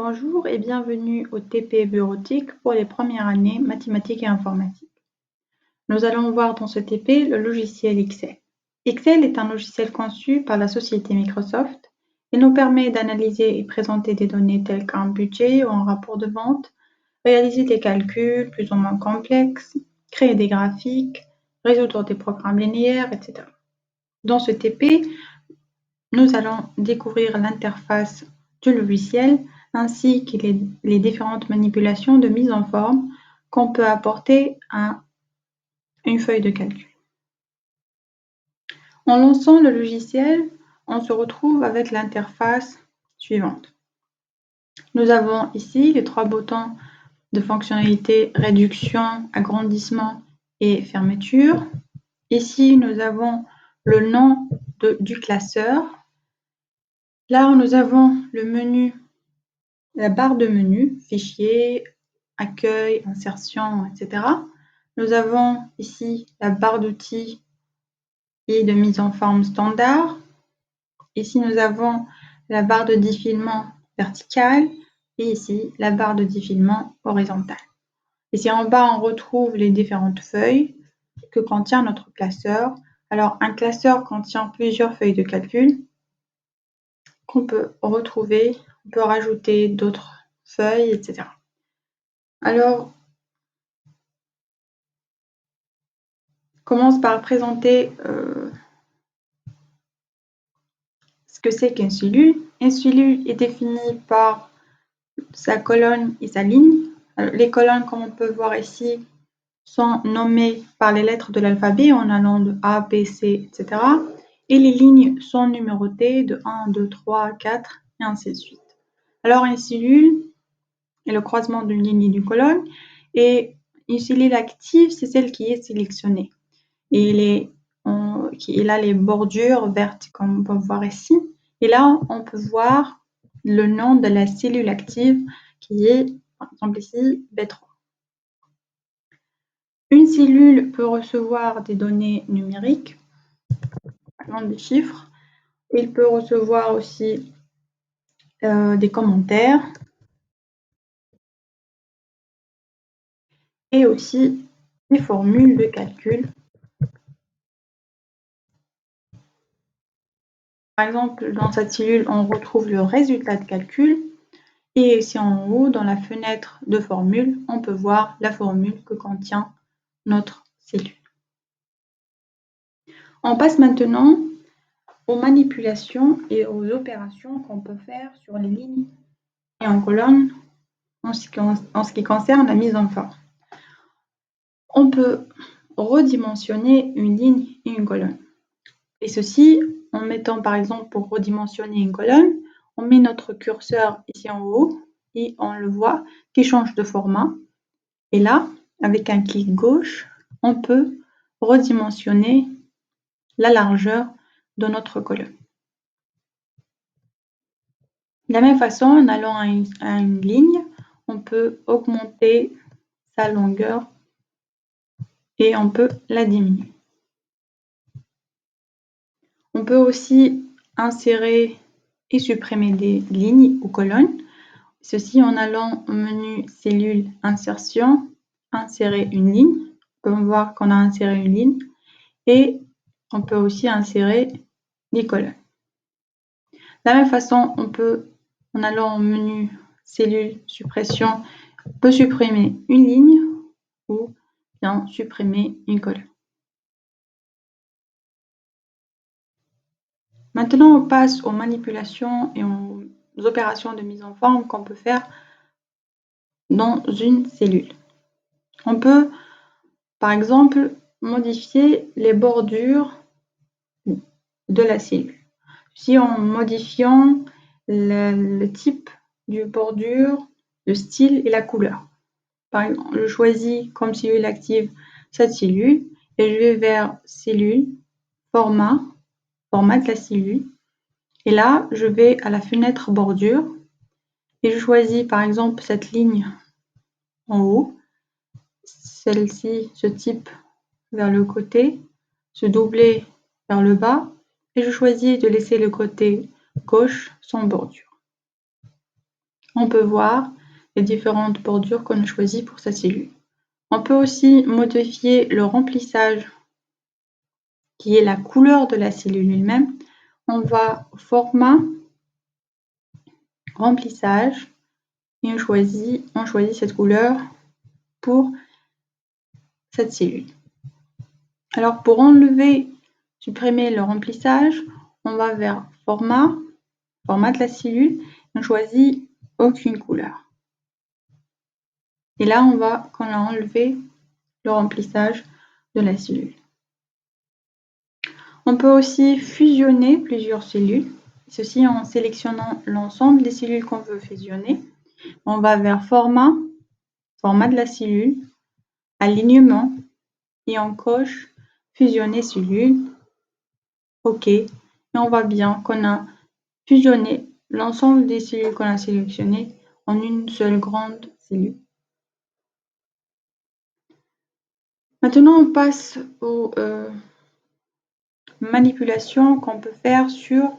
Bonjour et bienvenue au TP bureautique pour les premières années mathématiques et informatique. Nous allons voir dans ce TP le logiciel Excel. Excel est un logiciel conçu par la société Microsoft. Il nous permet d'analyser et présenter des données telles qu'un budget ou un rapport de vente, réaliser des calculs plus ou moins complexes, créer des graphiques, résoudre des programmes linéaires, etc. Dans ce TP, nous allons découvrir l'interface du logiciel ainsi que les différentes manipulations de mise en forme qu'on peut apporter à une feuille de calcul. En lançant le logiciel, on se retrouve avec l'interface suivante. Nous avons ici les trois boutons de fonctionnalité réduction, agrandissement et fermeture. Ici, nous avons le nom du classeur. Là, nous avons le menu, la barre de menu, fichier, accueil, insertion, etc. Nous avons ici la barre d'outils et de mise en forme standard. Ici, nous avons la barre de défilement verticale et ici, la barre de défilement horizontale. Ici en bas, on retrouve les différentes feuilles que contient notre classeur. Alors, un classeur contient plusieurs feuilles de calcul qu'on peut retrouver, on peut rajouter d'autres feuilles, etc. Alors, on commence par présenter ce que c'est qu'une cellule. Une cellule est définie par sa colonne et sa ligne. Alors, les colonnes, comme on peut voir ici, sont nommées par les lettres de l'alphabet en allant de A, B, C, etc. Et les lignes sont numérotées de 1, 2, 3, 4 et ainsi de suite. Alors, une cellule est le croisement d'une ligne et d'une colonne. Et une cellule active, c'est celle qui est sélectionnée. Et il a les bordures vertes, comme on peut voir ici. Et là, on peut voir le nom de la cellule active qui est, par exemple ici, B3. Une cellule peut recevoir des données numériques, par exemple des chiffres. Il peut recevoir aussi des commentaires et aussi des formules de calcul. Par exemple, dans cette cellule, on retrouve le résultat de calcul. Et ici en haut, dans la fenêtre de formule, on peut voir la formule que contient notre cellule. On passe maintenant aux manipulations et aux opérations qu'on peut faire sur les lignes et en colonne en ce qui concerne la mise en forme. On peut redimensionner une ligne et une colonne. Et ceci en mettant par exemple pour redimensionner une colonne, on met notre curseur ici en haut et on le voit qui change de format. Et là, avec un clic gauche, on peut redimensionner la largeur de notre colonne. De la même façon, en allant à une ligne, on peut augmenter sa longueur et on peut la diminuer. On peut aussi insérer et supprimer des lignes ou colonnes. Ceci en allant au menu Cellule, Insertion, Insérer une ligne. On peut voir qu'on a inséré une ligne et on peut aussi insérer des colonnes. De la même façon, on peut, en allant au menu Cellule, Suppression, on peut supprimer une ligne ou bien supprimer une colonne. Maintenant, on passe aux manipulations et aux opérations de mise en forme qu'on peut faire dans une cellule. On peut, par exemple, modifier les bordures de la cellule. Si en modifiant le type du bordure, le style et la couleur. Par exemple, je choisis comme cellule active cette cellule et je vais vers Cellule, Format de la cellule. Et là, je vais à la fenêtre bordure et je choisis par exemple cette ligne en haut, celle-ci, ce type vers le côté, ce doublé vers le bas et je choisis de laisser le côté gauche sans bordure. on peut voir les différentes bordures qu'on a choisies pour sa cellule. On peut aussi modifier le remplissage, qui est la couleur de la cellule elle-même. On va au format, remplissage, et on choisit cette couleur pour cette cellule. Alors pour supprimer le remplissage, on va vers format de la cellule, on choisit aucune couleur. Et là, on a enlevé le remplissage de la cellule. On peut aussi fusionner plusieurs cellules, ceci en sélectionnant l'ensemble des cellules qu'on veut fusionner. On va vers format de la cellule, alignement, et on coche fusionner cellule, OK, et on voit bien qu'on a fusionné l'ensemble des cellules qu'on a sélectionnées en une seule grande cellule. Maintenant, on passe aux manipulations qu'on peut faire sur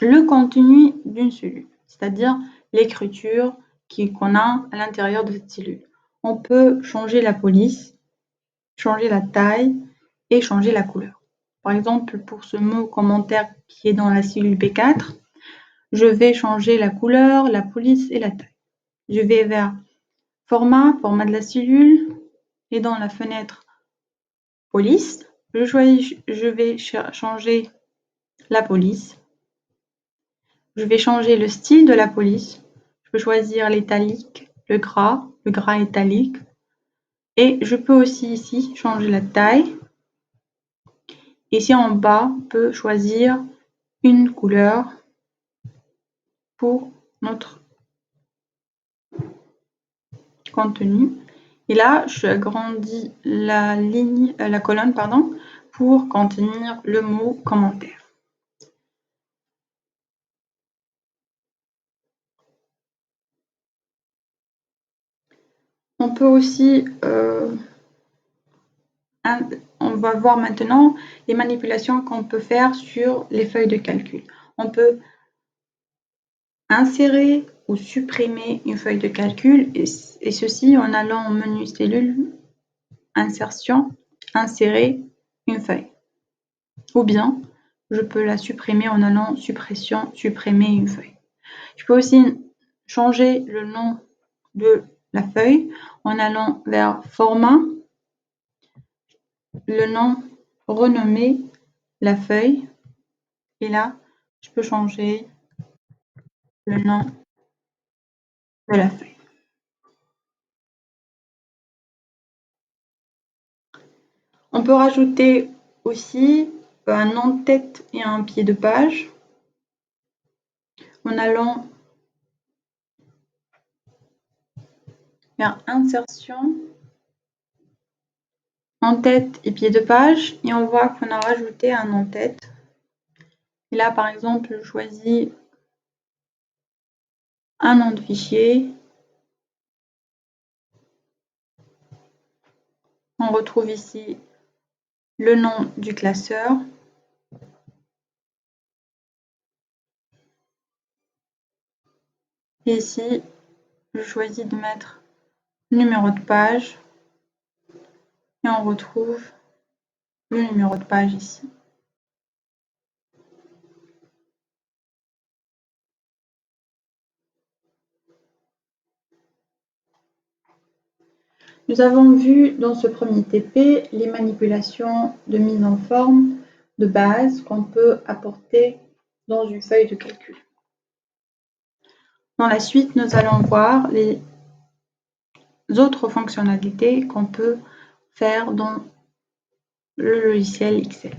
le contenu d'une cellule, c'est-à-dire l'écriture qu'on a à l'intérieur de cette cellule. On peut changer la police, changer la taille et changer la couleur. Par exemple, pour ce mot commentaire qui est dans la cellule B4, je vais changer la couleur, la police et la taille. Je vais vers format de la cellule, et dans la fenêtre police, je vais changer la police. Je vais changer le style de la police. Je peux choisir l'italique, le gras italique. Et je peux aussi ici changer la taille. Ici en bas, on peut choisir une couleur pour notre contenu. Et là, je agrandis la colonne, pour contenir le mot commentaire. On peut aussi, on va voir maintenant les manipulations qu'on peut faire sur les feuilles de calcul. On peut insérer ou supprimer une feuille de calcul, et ceci en allant au menu cellule, insertion, insérer une feuille. Ou bien, je peux la supprimer en allant suppression, supprimer une feuille. Je peux aussi changer le nom de la feuille en allant vers format, le nom, renommer la feuille, et là, je peux changer le nom de la feuille. On peut rajouter aussi un en-tête et un pied de page en allant vers insertion, en-tête et pied de page, et on voit qu'on a rajouté un en-tête. Et là, par exemple, je choisis un nom de fichier. On retrouve ici le nom du classeur. Et ici, je choisis de mettre numéro de page. Et on retrouve le numéro de page ici. Nous avons vu dans ce premier TP les manipulations de mise en forme de base qu'on peut apporter dans une feuille de calcul. Dans la suite, nous allons voir les autres fonctionnalités qu'on peut faire dans le logiciel Excel.